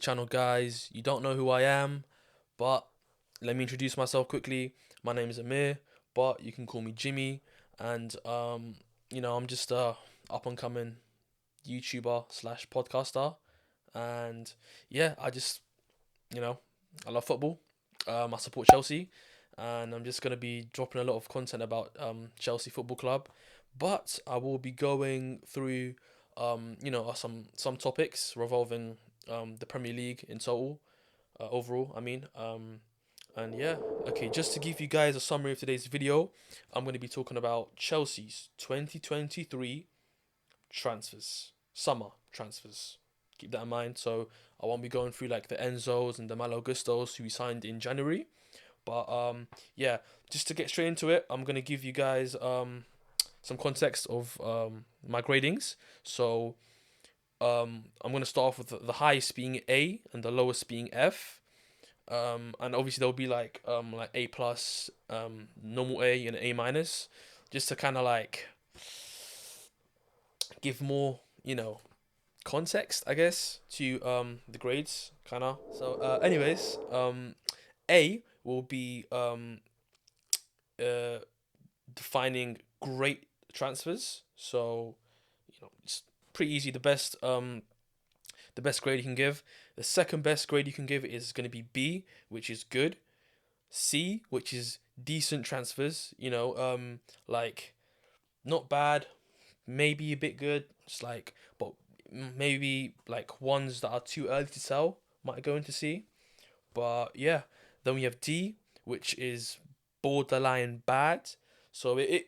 channel, guys. You don't know who I am, but let me introduce myself quickly. My name is Amir, but you can call me Jimmy. And I'm just a up and coming YouTuber slash podcaster. And yeah, you know, I love football. I support Chelsea, and I'm just gonna be dropping a lot of content about Chelsea Football Club. But I will be going through some topics revolving the Premier League in total, overall. And yeah, okay. Just to give you guys a summary of today's video, I'm going to be talking about Chelsea's 2023 transfers, summer transfers. Keep that in mind. So I won't be going through like the Enzos and the Malo Gustos who we signed in January. But yeah, just to get straight into it, I'm gonna give you guys some context of my gradings. So I'm gonna start off with the highest being A and the lowest being F. And obviously there'll be like A plus, normal A and A minus, just to kind of like give more context, I guess, to the grades, kind of. So anyways, A will be uh defining great transfers. So it's pretty easy. The best grade you can give. The second best grade you can give is going to be B, which is good. C, which is decent transfers. Like not bad, maybe a bit good. It's like, but maybe like ones that are too early to sell might go into C. But yeah, then we have D, which is borderline bad. So it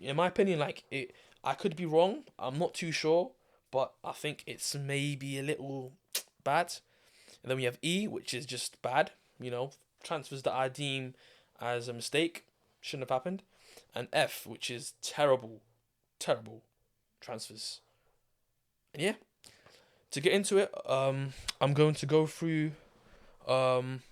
in my opinion, like it, I could be wrong. I'm not too sure, but I think it's maybe a little bad. And then we have E, which is just bad. Transfers that I deem as a mistake, shouldn't have happened. And F, which is terrible, terrible transfers. And yeah, to get into it, I'm going to go through um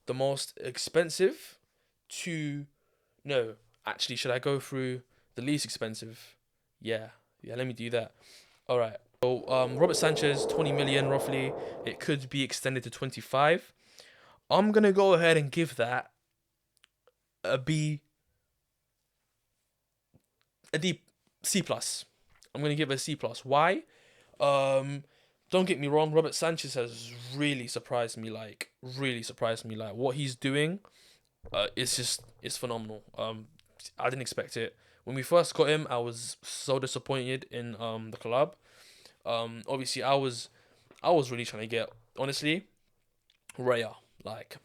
the most expensive to no, actually, should I go through the least expensive? Yeah, yeah, let me do that. All right. So, Robert Sanchez, 20 million roughly. It could be extended to 25. I'm gonna go ahead and give that a B, a D, C plus. I'm gonna give it a C plus. Why? Um, don't get me wrong. Robert Sanchez has really surprised me. Like, really surprised me. Like, what he's doing, it's phenomenal. I didn't expect it. When we first got him, I was so disappointed in the club. Obviously, I was really trying to get, honestly, Raya. Like,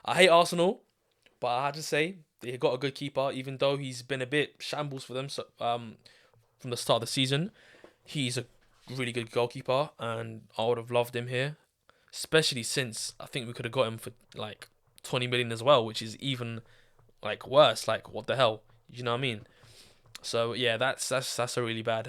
I hate Arsenal, but I had to say they got a good keeper, even though he's been a bit shambles for them. So, from the start of the season, he's a really good goalkeeper, and I would have loved him here, especially since I think we could have got him for like 20 million as well, which is even like worse. Like, what the hell? You know what I mean? So yeah, that's a really bad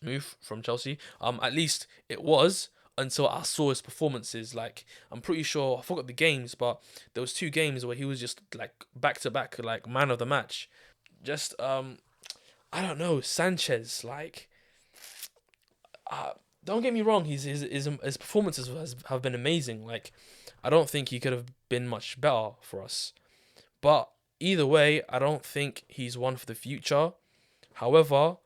move from Chelsea. At least it was until I saw his performances. Like, I'm pretty sure I forgot the games, but there was two games where he was just like back to back, like man of the match. Just I don't know, Sanchez. Like, uh, don't get me wrong, his performances have been amazing. Like, I don't think he could have been much better for us. But either way, I don't think he's one for the future. However,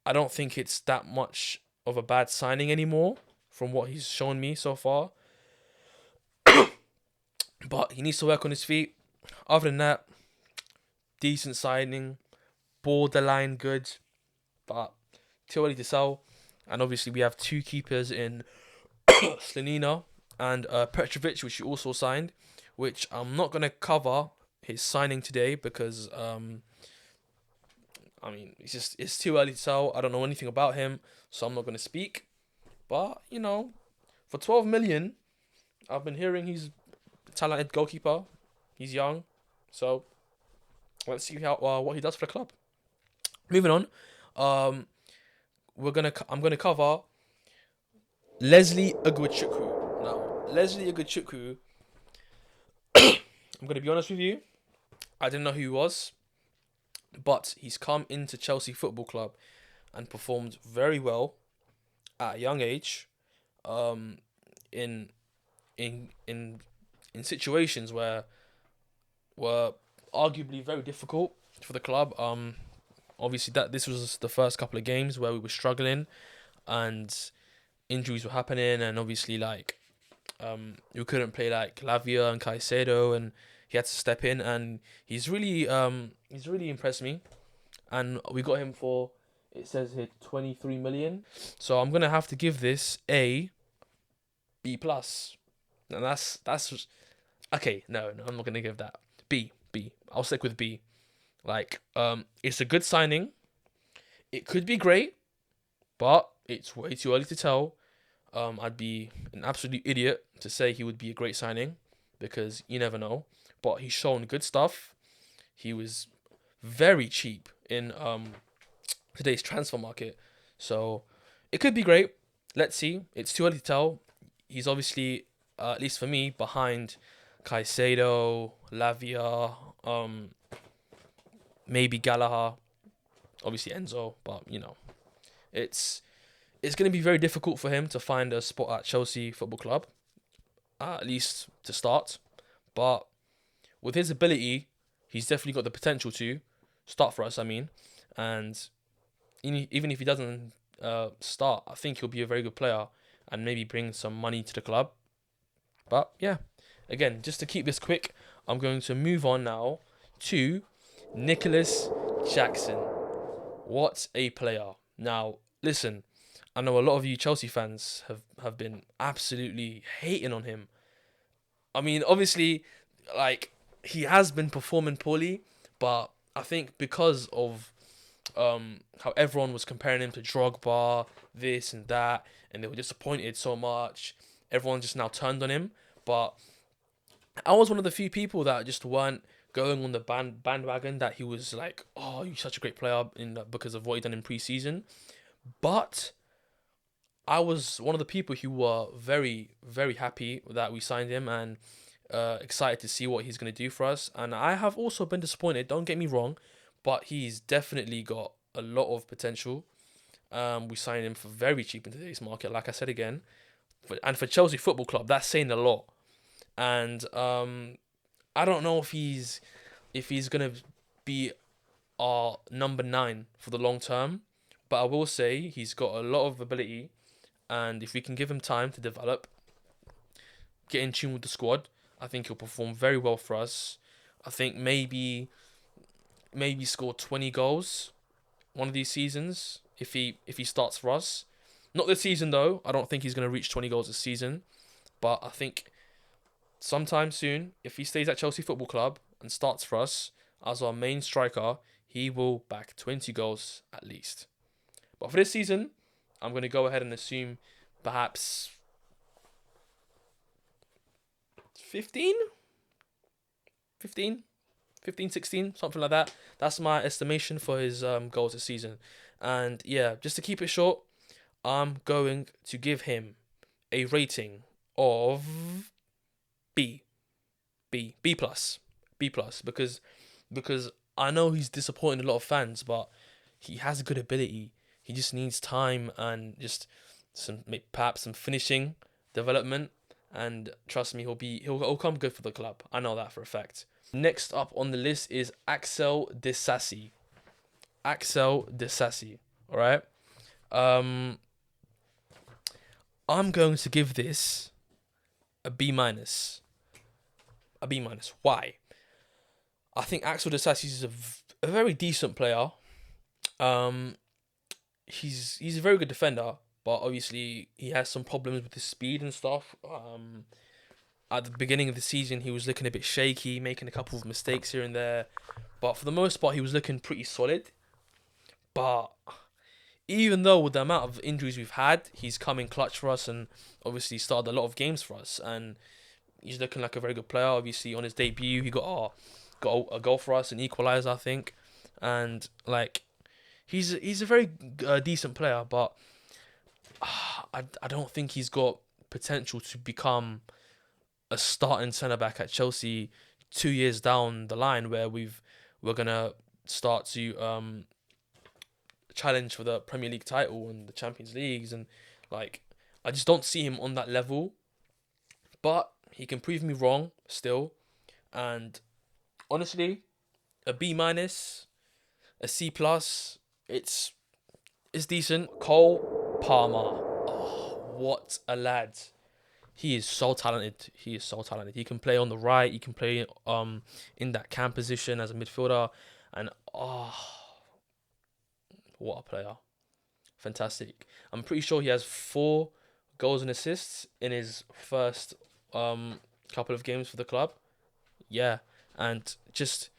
I don't think it's that much of a bad signing anymore from what he's shown me so far. But he needs to work on his feet. Other than that, decent signing, borderline good, but too early to sell. And obviously, we have two keepers in Slanina and Petrovic, which he also signed, which I'm not going to cover his signing today because it's too early to tell. I don't know anything about him, so I'm not going to speak. But for 12 million, I've been hearing he's a talented goalkeeper. He's young, so let's see how what he does for the club. Moving on, um, I'm gonna cover Leslie Ugochukwu. Now, Leslie Ugochukwu, I'm gonna be honest with you, I didn't know who he was, but he's come into Chelsea Football Club and performed very well at a young age. in in in in situations where were arguably very difficult for the club. Obviously that this was the first couple of games where we were struggling and injuries were happening, and obviously like we couldn't play like Lavia and Caicedo, and he had to step in, and he's really impressed me, and we got him for, it says here, 23 million. So I'm gonna have to give this a B plus, and that's okay. No, I'm not gonna give that B. B. I'll stick with B. Like it's a good signing. It could be great, but it's way too early to tell. I'd be an absolute idiot to say he would be a great signing because you never know. But he's shown good stuff. He was very cheap in today's transfer market, so it could be great. Let's see. It's too early to tell. He's obviously, at least for me, behind Caicedo, Lavia, maybe Gallagher, obviously Enzo, but it's it's going to be very difficult for him to find a spot at Chelsea Football Club, at least to start. But with his ability, he's definitely got the potential to start for us. I mean, and even if he doesn't start, I think he'll be a very good player and maybe bring some money to the club. But yeah, again, just to keep this quick, I'm going to move on now to Nicholas Jackson. What a player. Now, listen, I know a lot of you Chelsea fans have been absolutely hating on him. I mean, obviously, like, he has been performing poorly, but I think because of how everyone was comparing him to Drogba, this and that, and they were disappointed so much, everyone just now turned on him. But I was one of the few people that just weren't going on the bandwagon that he was like, oh, you're such a great player because of what he done in pre-season. But I was one of the people who were very, very happy that we signed him and excited to see what he's going to do for us. And I have also been disappointed, don't get me wrong, but he's definitely got a lot of potential. We signed him for very cheap in today's market, like I said again. And for Chelsea Football Club, that's saying a lot. And I don't know if he's gonna be our number 9 for the long term, but I will say he's got a lot of ability, and if we can give him time to develop, get in tune with the squad, I think he'll perform very well for us. I think maybe score 20 goals one of these seasons if he starts for us. Not this season though. I don't think he's gonna reach 20 goals this season, but I think sometime soon, if he stays at Chelsea Football Club and starts for us as our main striker, he will back 20 goals at least. But for this season, I'm going to go ahead and assume perhaps 15? 15? 15, 16, something like that. That's my estimation for his goals this season. And yeah, just to keep it short, I'm going to give him a rating of B. B plus. B plus because I know he's disappointing a lot of fans, but he has good ability. He just needs time and just perhaps some finishing development, and trust me, he'll come good for the club. I know that for a fact. Next up on the list is Axel Disasi. Axel Disasi. All right. I'm going to give this a B minus. A B minus. Why? I think Axel Disasi is a very decent player. He's a very good defender, but obviously he has some problems with his speed and stuff. At the beginning of the season, he was looking a bit shaky, making a couple of mistakes here and there, but for the most part, he was looking pretty solid. But even though with the amount of injuries we've had, he's come in clutch for us and obviously started a lot of games for us, and he's looking like a very good player. Obviously, on his debut, he got a goal for us, an equaliser, I think, and like he's a very decent player, but I don't think he's got potential to become a starting centre back at Chelsea 2 years down the line, where we're gonna start to challenge for the Premier League title and the Champions Leagues, and like I just don't see him on that level. But he can prove me wrong still. And honestly, a B minus, a C plus, it's decent. Cole Palmer. Oh, what a lad. He is so talented. He is so talented. He can play on the right. He can play in that cam position as a midfielder. And what a player. Fantastic. I'm pretty sure he has 4 goals and assists in his first couple of games for the club. Yeah. And just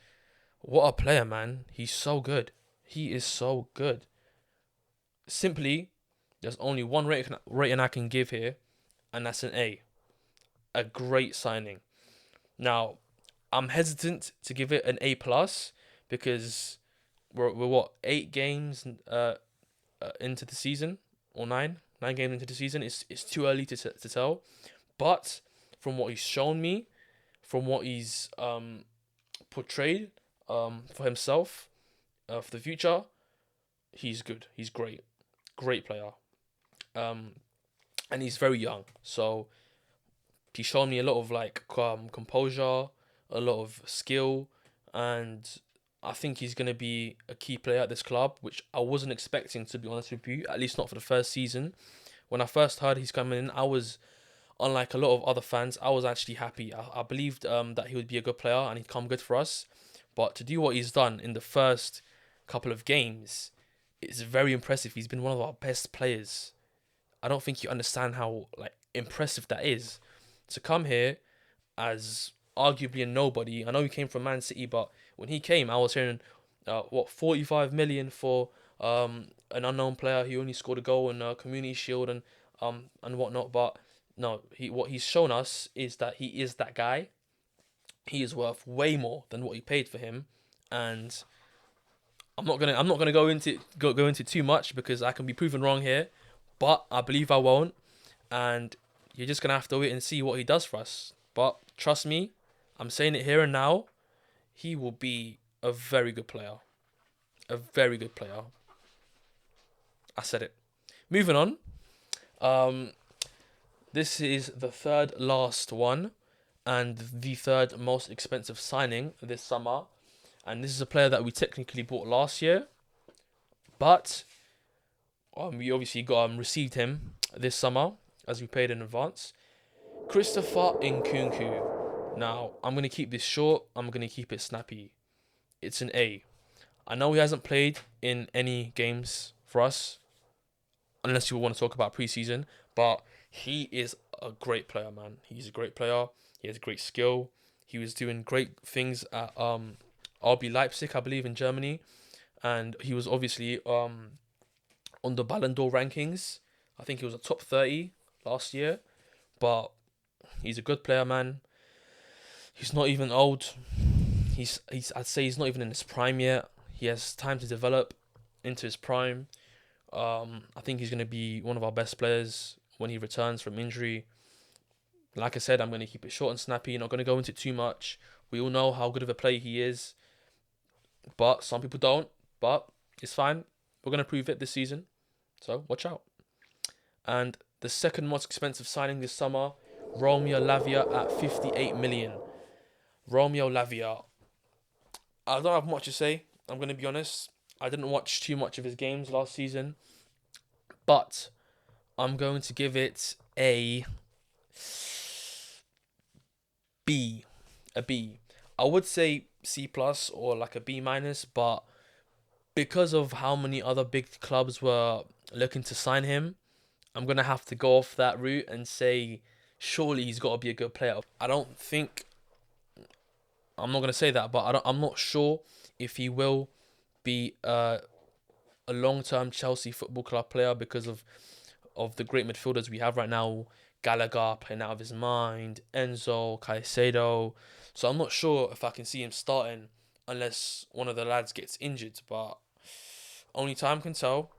what a player, man. He's so good. He is so good. Simply, there's only one rating I can give here, and that's an A. A great signing. Now, I'm hesitant to give it an A plus because we're what 8 games into the season, or 9 games into the season. It's too early to tell, but from what he's shown me, from what he's portrayed for himself for the future, he's good. He's great player. And he's very young, so he's shown me a lot of like composure, a lot of skill, and I think he's gonna be a key player at this club, which I wasn't expecting, to be honest with you. At least not for the first season. When I first heard he's coming in, I was, unlike a lot of other fans, I was actually happy. I believed that he would be a good player and he'd come good for us. But to do what he's done in the first couple of games, it's very impressive. He's been one of our best players. I don't think you understand how like impressive that is. To come here as arguably a nobody. I know he came from Man City, but when he came, I was hearing 45 million for an unknown player who only scored a goal in a Community Shield and whatnot. But no, what he's shown us is that he is that guy. He is worth way more than what he paid for him, and I'm not gonna go into too much because I can be proven wrong here, but I believe I won't, and you're just gonna have to wait and see what he does for us. But trust me, I'm saying it here and now, he will be a very good player, a very good player. I said it. Moving on. This is the third last one, and the third most expensive signing this summer. And this is a player that we technically bought last year, but we obviously received him this summer as we paid in advance. Christopher Nkunku. Now, I'm going to keep this short. I'm going to keep it snappy. It's an A. I know he hasn't played in any games for us, unless you want to talk about preseason, but he is a great player, man. He's a great player. He has great skill. He was doing great things at RB Leipzig, I believe, in Germany. And he was obviously on the Ballon d'Or rankings. I think he was a top 30 last year. But he's a good player, man. He's not even old. I'd say he's not even in his prime yet. He has time to develop into his prime. I think he's going to be one of our best players when he returns from injury. Like I said, I'm going to keep it short and snappy. Not going to go into it too much. We all know how good of a player he is. But some people don't. But it's fine. We're going to prove it this season. So watch out. And the second most expensive signing this summer, Romeo Lavia at 58 million. Romeo Lavia. I don't have much to say. I'm going to be honest. I didn't watch too much of his games last season. But I'm going to give it a B. A B. I would say C plus or like a B minus, but because of how many other big clubs were looking to sign him, I'm going to have to go off that route and say surely he's got to be a good player. I'm not going to say that, but I'm not sure if he will be a long-term Chelsea Football Club player because of the great midfielders we have right now. Gallagher playing out of his mind, Enzo, Caicedo. So I'm not sure if I can see him starting unless one of the lads gets injured, but only time can tell.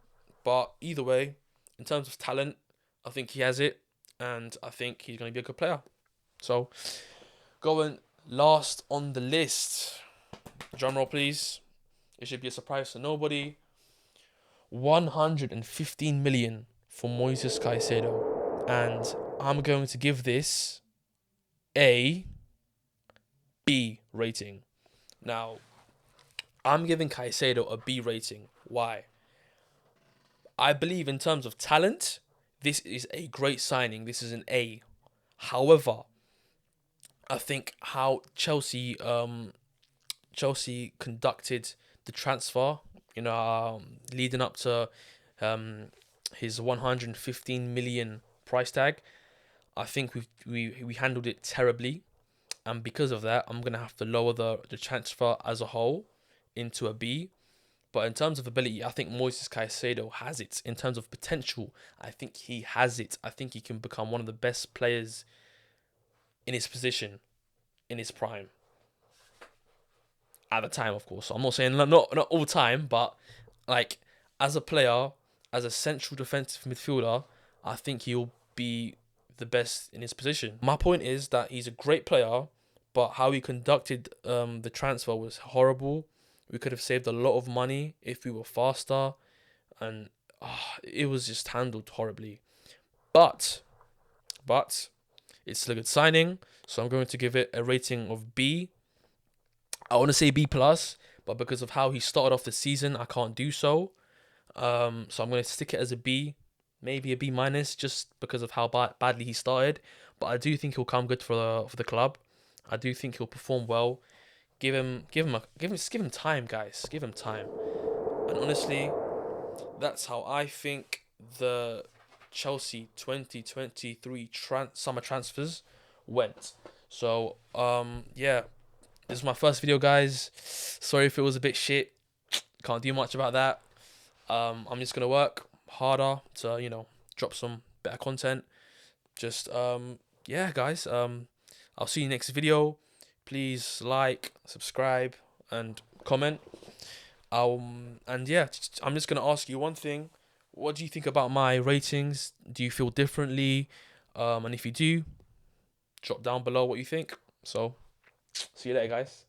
But either way, in terms of talent, I think he has it, and I think he's going to be a good player. So, going last on the list, drum roll please. It should be a surprise to nobody. 115 million for Moises Caicedo. and I'm going to give this a B rating. Now, I'm giving Caicedo a B rating. Why? I believe in terms of talent, this is a great signing. This is an A. However, I think how Chelsea conducted the transfer, leading up to his 115 million price tag, I think we handled it terribly, and because of that, I'm gonna have to lower the transfer as a whole into a B. But in terms of ability, I think Moises Caicedo has it. In terms of potential, I think he has it. I think he can become one of the best players in his position, in his prime. At the time, of course. So I'm not saying not all time, but like as a player, as a central defensive midfielder, I think he'll be the best in his position. My point is that he's a great player, but how he conducted the transfer was horrible. We could have saved a lot of money if we were faster, and it was just handled horribly. But it's still a good signing, so I'm going to give it a rating of B. I want to say B plus, but because of how he started off the season, I can't do so. So I'm going to stick it as a B, maybe a B minus, just because of how badly he started. But I do think he'll come good for the club. I do think he'll perform well. Give him time, guys. Give him time. And honestly, that's how I think the Chelsea 2023 summer transfers went. So yeah, this is my first video, guys. Sorry if it was a bit shit. Can't do much about that. I'm just gonna work harder to drop some better content. Just yeah, guys. I'll see you next video. Please like, subscribe, and comment. And yeah, I'm just gonna ask you one thing. What do you think about my ratings? Do you feel differently? And if you do, drop down below what you think. So, see you later, guys.